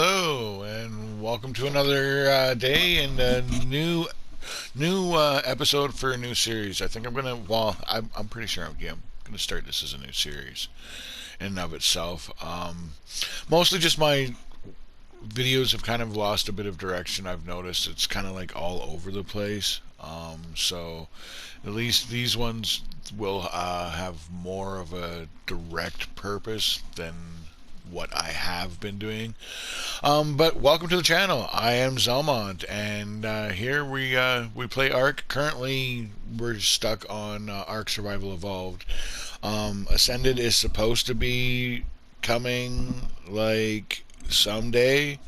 Hello, and welcome to another day and a new episode for a new series. I think I'm gonna. Well, I'm pretty sure I'm gonna start this as a new series in and of itself. Mostly just my videos have kind of lost a bit of direction. I've noticed it's kind of like all over the place. So at least these ones will have more of a direct purpose than what I have been doing. But welcome to the channel. I am Zelmont, and here we play Ark. Currently, we're stuck on Ark Survival Evolved. Ascended is supposed to be coming like someday.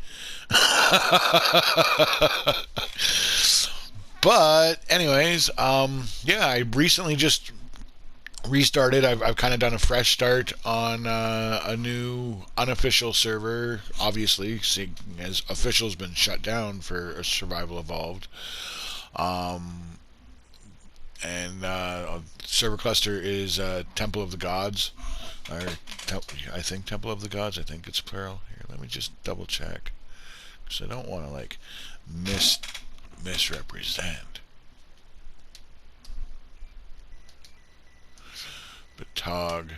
But anyways, yeah, I recently just restarted. I've kind of done a fresh start on a new unofficial server, obviously, seeing as official's been shut down for Survival Evolved. Um, and server cluster is Temple of the Gods, or I think Temple of the Gods. I think it's plural. Here, let me just double check, because I don't want to like misrepresent. But TOG.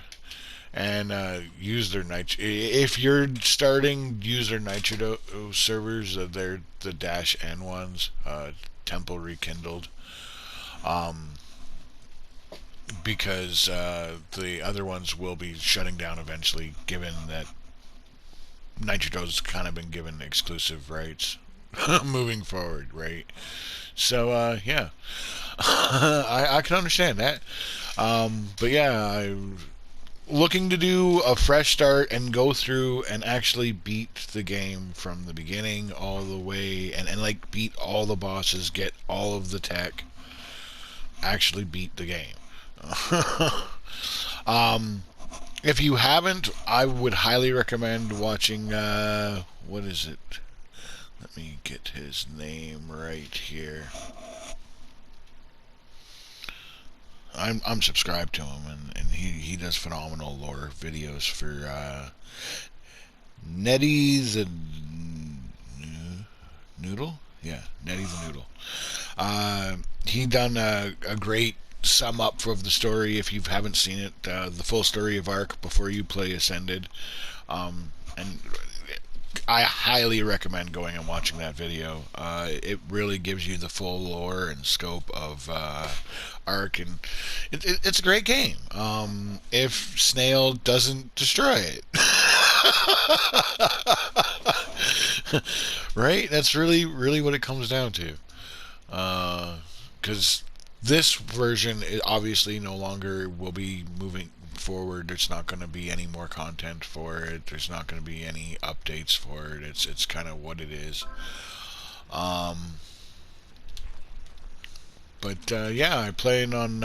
And use their nitro. If you're starting, use their nitro servers. They're the dash N ones. Temple rekindled. Um, because the other ones will be shutting down eventually, given that Nitro's kind of been given exclusive rights moving forward, right? So yeah, I can understand that. But yeah, I'm looking to do a fresh start and go through and actually beat the game from the beginning all the way, and like beat all the bosses, get all of the tech, actually beat the game. um, if you haven't, I would highly recommend watching. What is it? Let me get his name right here. I'm subscribed to him, and he does phenomenal lore videos for Nettie the Noodle. Yeah, Nettie the Noodle. He done a great sum up of the story. If you haven't seen it, the full story of Ark before you play Ascended, and I highly recommend going and watching that video. It really gives you the full lore and scope of Ark, and it's a great game. If Snail doesn't destroy it, right? That's really what it comes down to. Because this version obviously no longer will be moving forward. There's not going to be any more content for it. There's not going to be any updates for it. It's kind of what it is. Um, but yeah, I'm playing on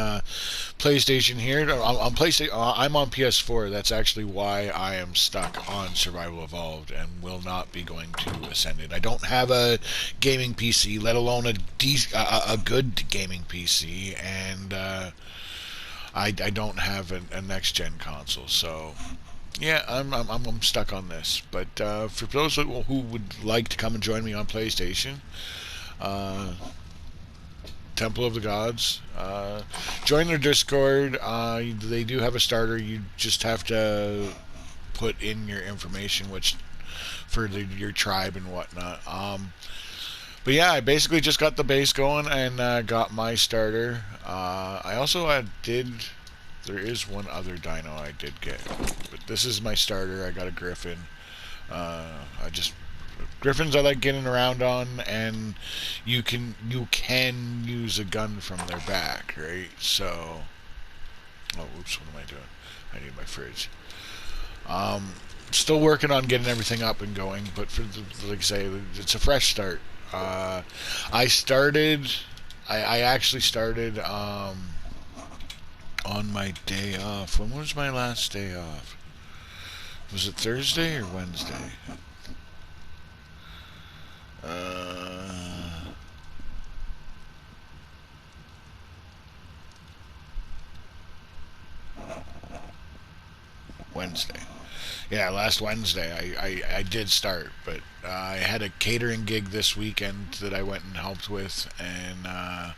PlayStation here. On PlayStation, I'm on PS4. That's actually why I am stuck on Survival Evolved and will not be going to Ascended. I don't have a gaming PC, let alone a good gaming PC, and I don't have a next gen console. So yeah, I'm stuck on this. But for those who would like to come and join me on PlayStation, uh, Temple of the Gods. Join their Discord. They do have a starter. You just have to put in your information, which for your tribe and whatnot. But yeah, I basically just got the base going and got my starter. I also did. There is one other dino I did get, but this is my starter. I got a griffin. I just Griffins I like getting around on, and you can use a gun from their back, right? So, oh, oops, what am I doing? I need my fridge. Still working on getting everything up and going, but for like I say, it's a fresh start. I started. I actually started on my day off. When was my last day off? Was it Thursday or Wednesday? Uh, Wednesday. Yeah, last Wednesday I did start, but I had a catering gig this weekend that I went and helped with, and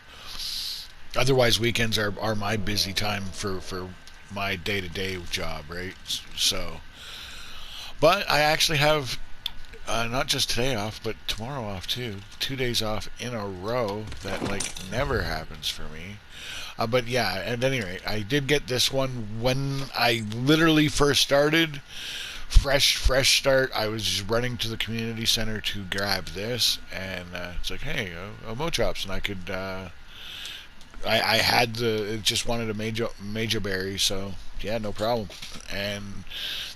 otherwise weekends are my busy time for my day-to-day job, right? So, but I actually have not just today off, but tomorrow off too. 2 days off in a row. That like never happens for me. But yeah, at any rate, I did get this one when I literally first started. Fresh start. I was just running to the community center to grab this, and it's like, hey, a Mochops, and I could. I had the just wanted a major berry, so yeah, no problem. And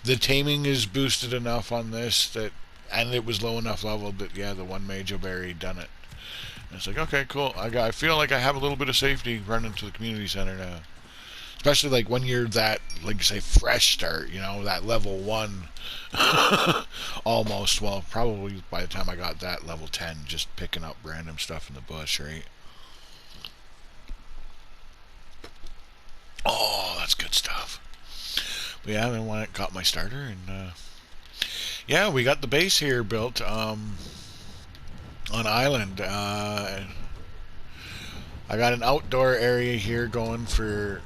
the taming is boosted enough on this that, and it was low enough level that yeah, the one major berry done it. And it's like, okay, cool. I feel like I have a little bit of safety running to the community center now. Especially like when you're that, like you say, fresh start, that level 1 almost. Well, probably by the time I got that level 10, just picking up random stuff in the bush, right? Oh, that's good stuff. But yeah, then when I got my starter, and yeah, we got the base here built on island. I got an outdoor area here going for.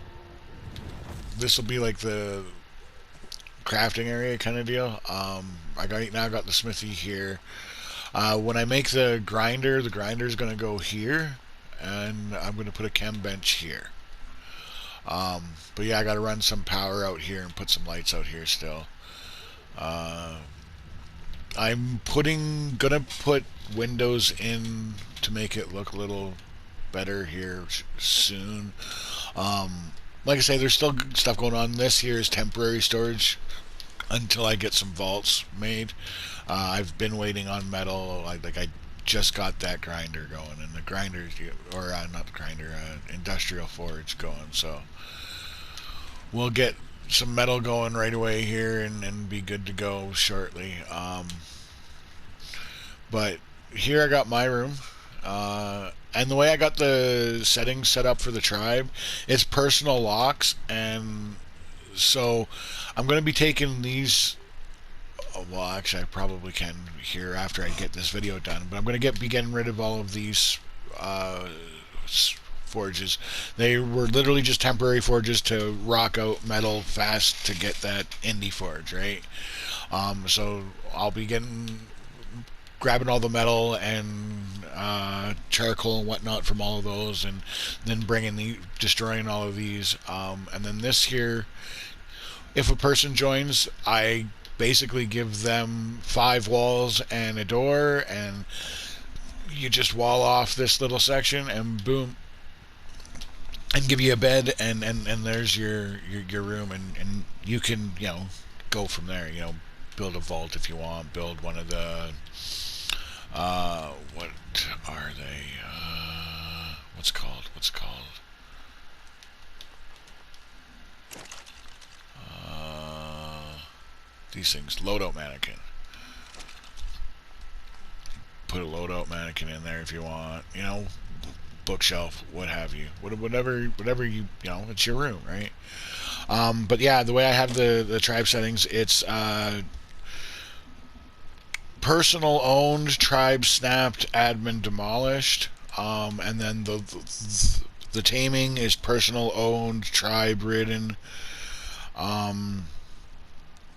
This will be like the crafting area kind of deal. I got the smithy here. When I make the grinder is going to go here, and I'm going to put a chem bench here. But yeah, I got to run some power out here and put some lights out here still. Uh, I'm gonna put windows in to make it look a little better here soon. Like I say, there's still stuff going on. This here is temporary storage until I get some vaults made. I've been waiting on metal. Like I just got that grinder going, and the grinder, or not the grinder, industrial forge going. So we'll get some metal going right away here and be good to go shortly. But here I got my room. And the way I got the settings set up for the tribe, it's personal locks, and so I'm going to be taking these. Well, actually, I probably can here after I get this video done, but I'm going to be getting rid of all of these uh, forges. They were literally just temporary forges to rock out metal fast to get that indie forge, right? So I'll be grabbing all the metal and charcoal and whatnot from all of those, and then destroying all of these. And then this here, if a person joins, I basically give them 5 walls and a door, and you just wall off this little section, and boom, and give you a bed, and there's your room, and you can go from there. Build a vault if you want. Build one of the what are they? What's called? These things. Loadout mannequin. Put a loadout mannequin in there if you want. Bookshelf, what have you. Whatever you it's your room, right? But yeah, the way I have the tribe settings, it's personal owned, tribe snapped, admin demolished, and then the taming is personal owned, tribe ridden.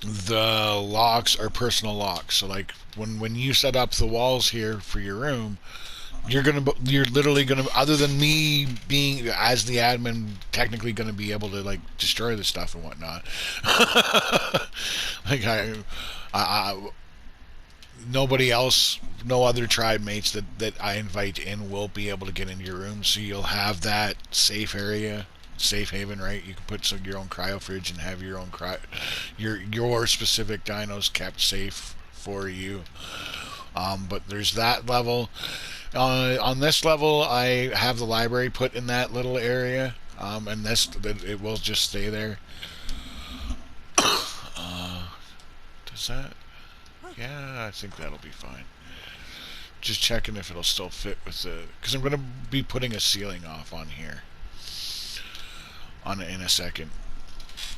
The locks are personal locks. So like when you set up the walls here for your room, you're literally gonna, other than me being as the admin, technically gonna be able to like destroy the stuff and whatnot. Like I nobody else, no other tribe mates that I invite in will be able to get into your room, so you'll have that safe area, safe haven, right? You can put your own cryo fridge and have your own your specific dinos kept safe for you. But there's that level. On this level, I have the library put in that little area, and it will just stay there. Does that? Yeah, I think that'll be fine. Just checking if it'll still fit with because I'm going to be putting a ceiling off on here in a second.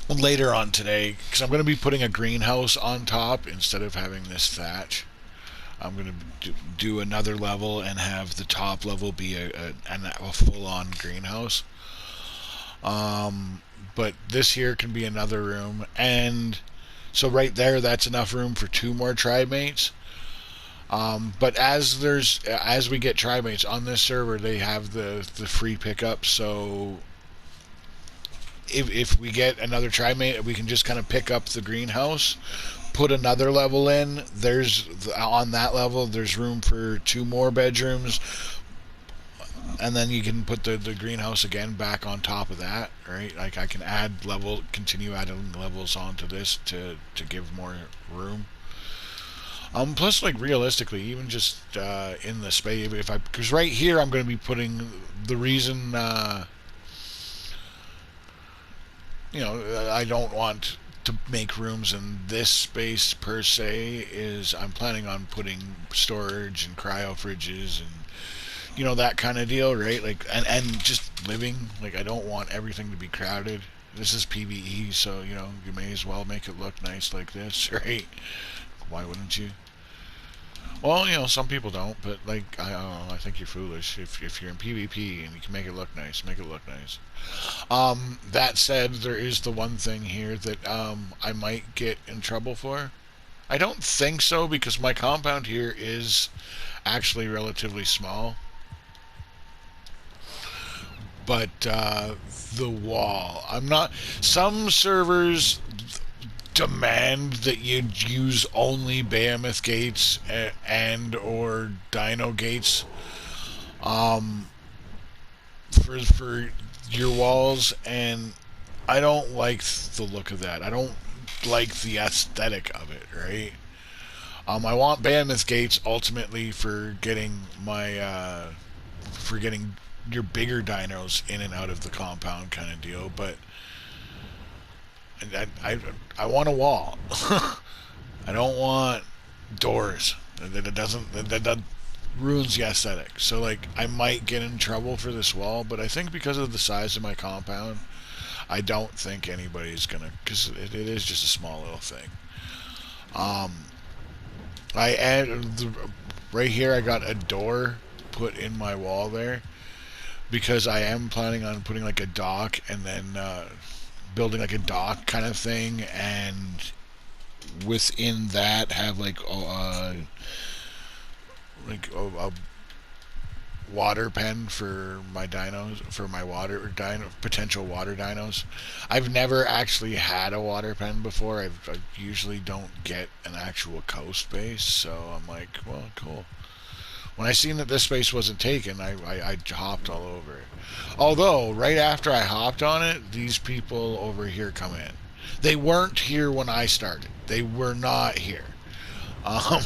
later on today, because I'm going to be putting a greenhouse on top instead of having this thatch. I'm going to do another level and have the top level be a full-on greenhouse. But this here can be another room, and so right there, that's enough room for 2 more tribe mates. But as we get tribe mates on this server, they have the free pickup. So if we get another tribe mate, we can just kind of pick up the greenhouse, put another level in. There's on that level, there's room for 2 more bedrooms, and then you can put the greenhouse again back on top of that, right? Like I can continue adding levels onto this to give more room. Plus, like realistically, even just in the space, because right here I'm going to be putting the reason, I don't want to make rooms in this space per se is I'm planning on putting storage and cryo fridges and that kind of deal, right? Like and just living. Like I don't want everything to be crowded. This is PvE, so you may as well make it look nice like this, right? Why wouldn't you? Well, some people don't, but like I don't know, I think you're foolish if you're in PvP and you can make it look nice, make it look nice. That said, there is the one thing here that I might get in trouble for. I don't think so because my compound here is actually relatively small. But the wall, I'm not. Some servers demand that you use only behemoth gates and or dino gates for your walls, and I don't like the look of that. I don't like the aesthetic of it, right? I want behemoth gates ultimately for getting your bigger dinos in and out of the compound kind of deal, but I want a wall. I don't want doors. That ruins the aesthetic. So like I might get in trouble for this wall, but I think because of the size of my compound, I don't think anybody's gonna, because it is just a small little thing. Um, I add right here. I got a door put in my wall there because I am planning on putting like a dock and then building like a dock kind of thing, and within that have a water pen for my dinos, for my potential water dinos. I've never actually had a water pen before. I usually don't get an actual coast base, so I'm like, well, cool. When I seen that this space wasn't taken, I hopped all over it. Although, right after I hopped on it, these people over here come in. They weren't here when I started. They were not here. Um,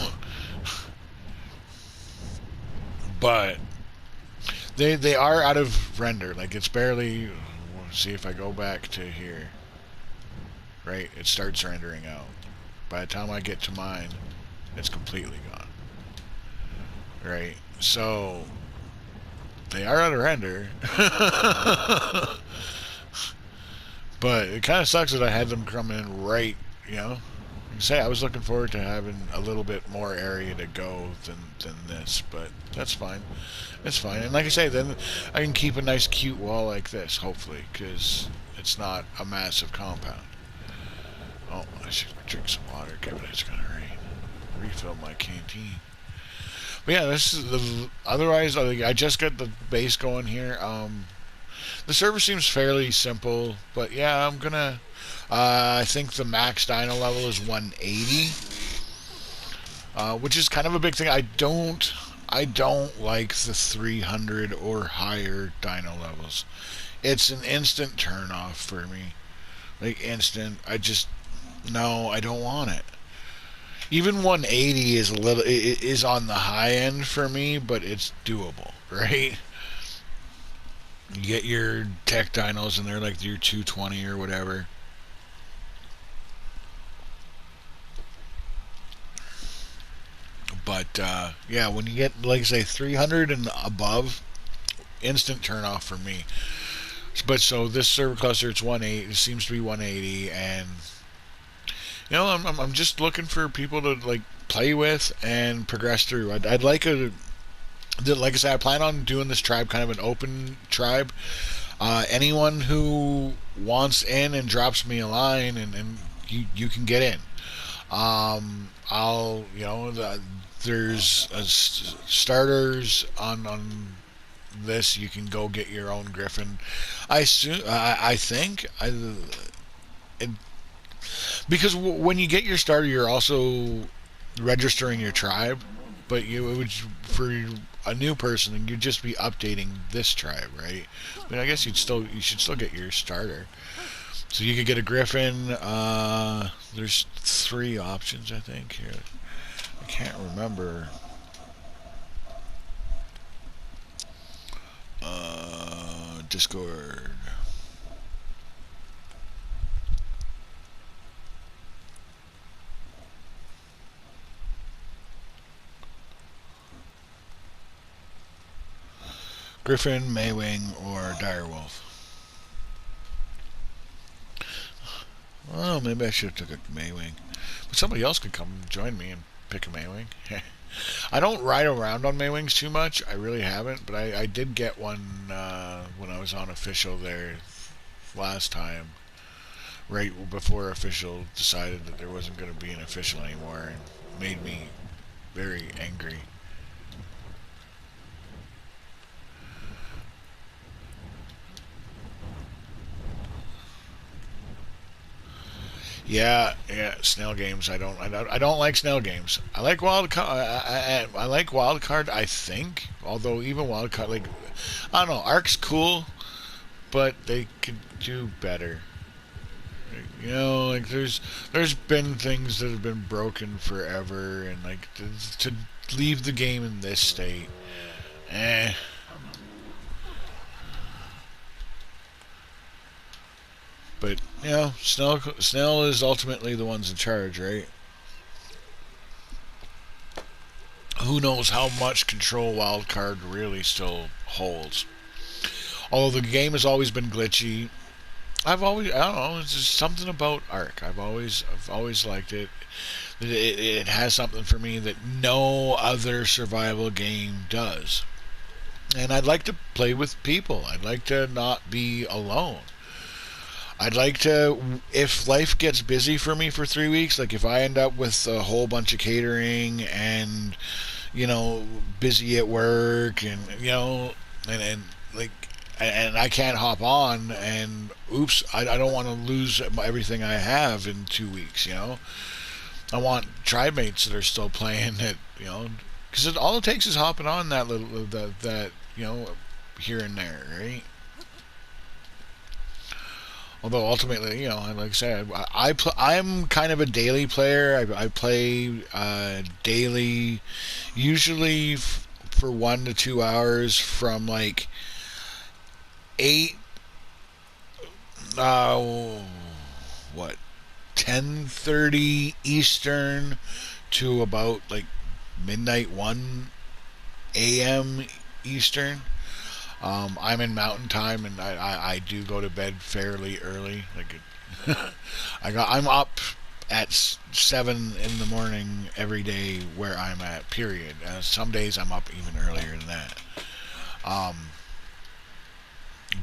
but they are out of render. Like, it's barely... See if I go back to here. Right? It starts rendering out. By the time I get to mine, it's completely gone. Right? So... They are out of render. But it kind of sucks that I had them come in right, Like I say, I was looking forward to having a little bit more area to go than this, but that's fine. It's fine. And like I say, then I can keep a nice cute wall like this, hopefully, because it's not a massive compound. Oh, I should drink some water, given it's going to rain. Refill my canteen. But yeah, this is otherwise, I just got the base going here. The server seems fairly simple, but yeah, I'm gonna. I think the max dino level is 180, which is kind of a big thing. I don't like the 300 or higher dino levels. It's an instant turn off for me. Like instant. No, I don't want it. Even 180 is on the high end for me, but it's doable, right? You get your tech dinos and they're like your 220 or whatever. But yeah, when you get like say 300 and above, instant turn off for me. But so this server cluster, it's 180. It seems to be 180, and I'm just looking for people to like play with and progress through. I'd like like I said, I plan on doing this tribe kind of an open tribe. Anyone who wants in and drops me a line, and you can get in. I'll there's starters on this. You can go get your own griffin. I think it, because when you get your starter, you're also registering your tribe. But it would, for a new person, you'd just be updating this tribe, right? I mean, I guess you should still get your starter. So you could get a griffin. There's 3 options, I think. Here, I can't remember. Discord. Griffin, Maywing, or Direwolf. Well, maybe I should have took a Maywing. But somebody else could come join me and pick a Maywing. I don't ride around on Maywings too much. I really haven't. But I did get one when I was on official there last time. Right before official decided that there wasn't going to be an official anymore. And made me very angry. Yeah, snail games. I don't like snail games. I like wild card. I like wild card. I think, although even wild card, like I don't know, Ark's cool, but they could do better. Like there's been things that have been broken forever, and like to leave the game in this state, eh. But Snell is ultimately the ones in charge, right? Who knows how much control Wildcard really still holds? Although the game has always been glitchy, I don't know, it's just something about Ark. I've always liked it. It has something for me that no other survival game does. And I'd like to play with people. I'd like to not be alone. I'd like to, if life gets busy for me for 3 weeks, like if I end up with a whole bunch of catering and, busy at work and like, and I can't hop on and oops, I don't want to lose everything I have in 2 weeks, I want tribe mates that are still playing it, because all it takes is hopping on that that here and there, right? Although ultimately, like I said, I'm kind of a daily player. I play daily, usually for 1 to 2 hours from like 8, what, 10:30 Eastern to about like midnight 1 a.m. Eastern. I'm in Mountain Time, and I do go to bed fairly early. Like, I'm up at 7 in the morning every day where I'm at. Period. Some days I'm up even earlier than that.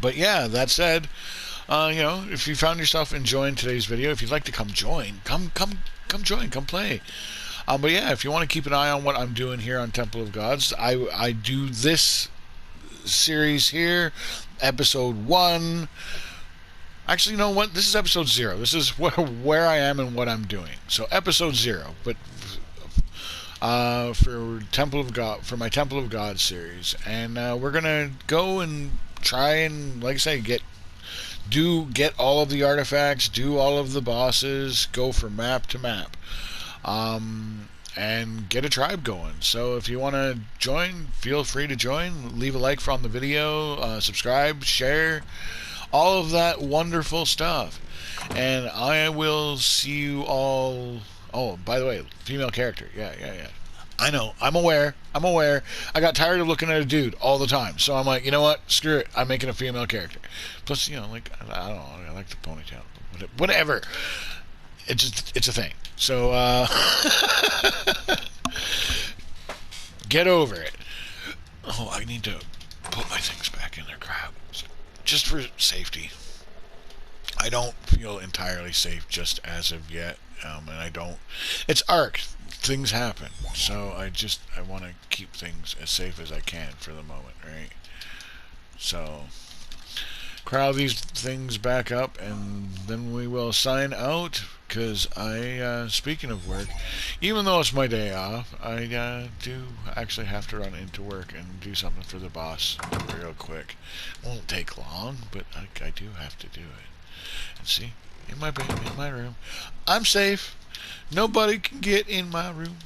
But yeah, that said, if you found yourself enjoying today's video, if you'd like to come join, come join, come play. But yeah, if you want to keep an eye on what I'm doing here on Temple of Gods, I do this series here, episode 1. Actually, you know what? This is episode 0. This is where I am and what I'm doing. So episode 0, but for Temple of God, for my Temple of God series, and we're gonna go and try and, like I say, get all of the artifacts, do all of the bosses, go from map to map. And get a tribe going. So if you want to join, feel free to join. Leave a like from the video, subscribe, share, all of that wonderful stuff. And I will see you all. Oh, by the way, female character. Yeah. I know. I'm aware. I'm aware. I got tired of looking at a dude all the time. So I'm like, you know what? Screw it. I'm making a female character. Plus, like, I don't know. I like the ponytail. Whatever. It's a thing. So, get over it. Oh, I need to put my things back in their crap. Just for safety. I don't feel entirely safe just as of yet. And I don't. It's Ark. Things happen. So I want to keep things as safe as I can for the moment, right? So, crowd these things back up, and then we will sign out. Because speaking of work, even though it's my day off, I do actually have to run into work and do something for the boss real quick. Won't take long, but I do have to do it. And see, in my bed, in my room, I'm safe. Nobody can get in my room.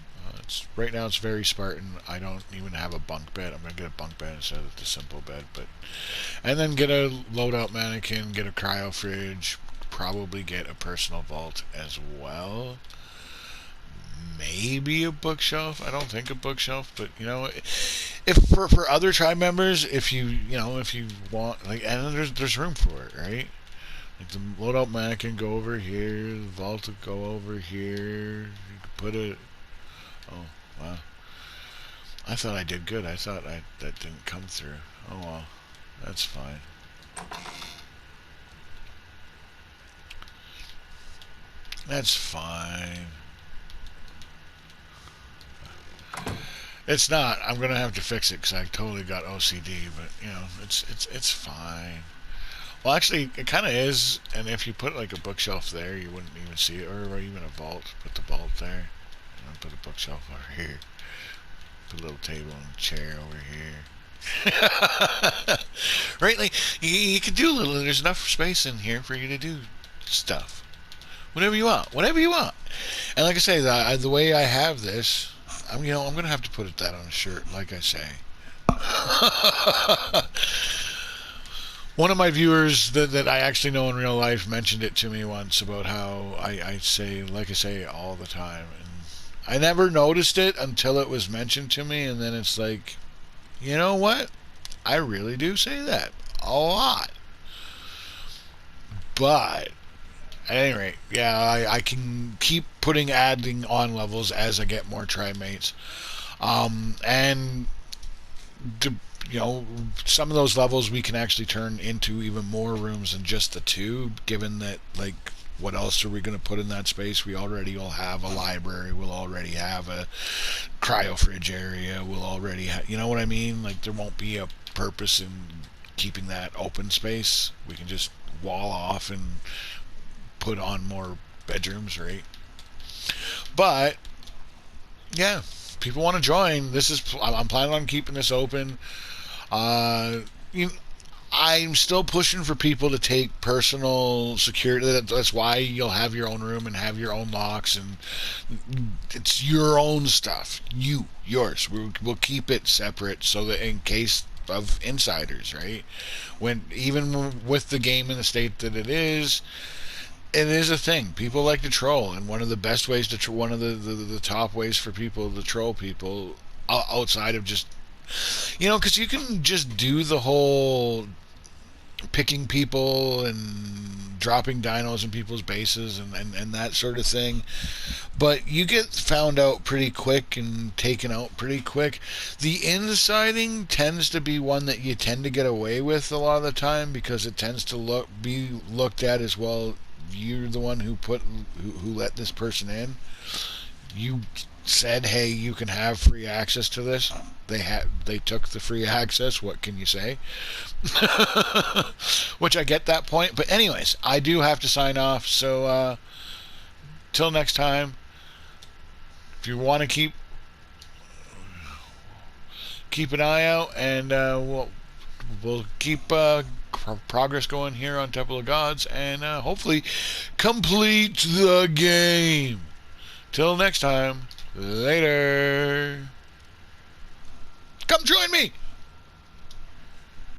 Right now it's very Spartan. I don't even have a bunk bed. I'm gonna get a bunk bed instead of the simple bed, and then get a loadout mannequin, get a cryo fridge, probably get a personal vault as well. Maybe a bookshelf. I don't think a bookshelf, but if for other tribe members, if you want, like, and there's room for it, right? Like the loadout mannequin go over here, the vault will go over here. You could put it. Oh, wow. I thought I did good. I thought that didn't come through. Oh well, that's fine. That's fine. It's not. I'm gonna have to fix it because I totally got OCD. But it's fine. Well, actually, it kind of is. And if you put like a bookshelf there, you wouldn't even see it, or even a vault. Put the vault there. And put a bookshelf over here. Put a little table and chair over here. Right? Like you could do a little. There's enough space in here for you to do stuff. Whatever you want. Whatever you want. And like I say, the way I have this, I'm gonna have to put that on a shirt. Like I say. One of my viewers that I actually know in real life mentioned it to me once about how I say, like I say, all the time. And I never noticed it until it was mentioned to me, and then it's like, you know what? I really do say that a lot. But, at any rate, yeah, I can keep adding on levels as I get more tri mates. And to some of those levels we can actually turn into even more rooms than just the two, given that, like, what else are we going to put in that space? We already will have a library, we'll already have a cryo fridge area, we'll already have, you know what I mean? Like, there won't be a purpose in keeping that open space. We can just wall off and put on more bedrooms, right? But, yeah, people want to join. I'm planning on keeping this open. Uh, I'm still pushing for people to take personal security. That's why you'll have your own room and have your own locks, and it's your own stuff. Yours. We'll keep it separate so that in case of insiders, right? Even with the game in the state that it is a thing. People like to troll, and one of the best ways one of the top ways for people to troll people outside of just because you can just do the whole picking people and dropping dinos in people's bases and that sort of thing, but you get found out pretty quick and taken out pretty quick. The insiding tends to be one that you tend to get away with a lot of the time, because it tends to be looked at as, well, you're the one who let this person in. You said, hey, you can have free access to this. They took the free access. What can you say? Which I get that point, but anyways, I do have to sign off. So till next time, if you want to keep an eye out, and we'll keep progress going here on Temple of Gods, and hopefully complete the game. Till next time, later. Come join me!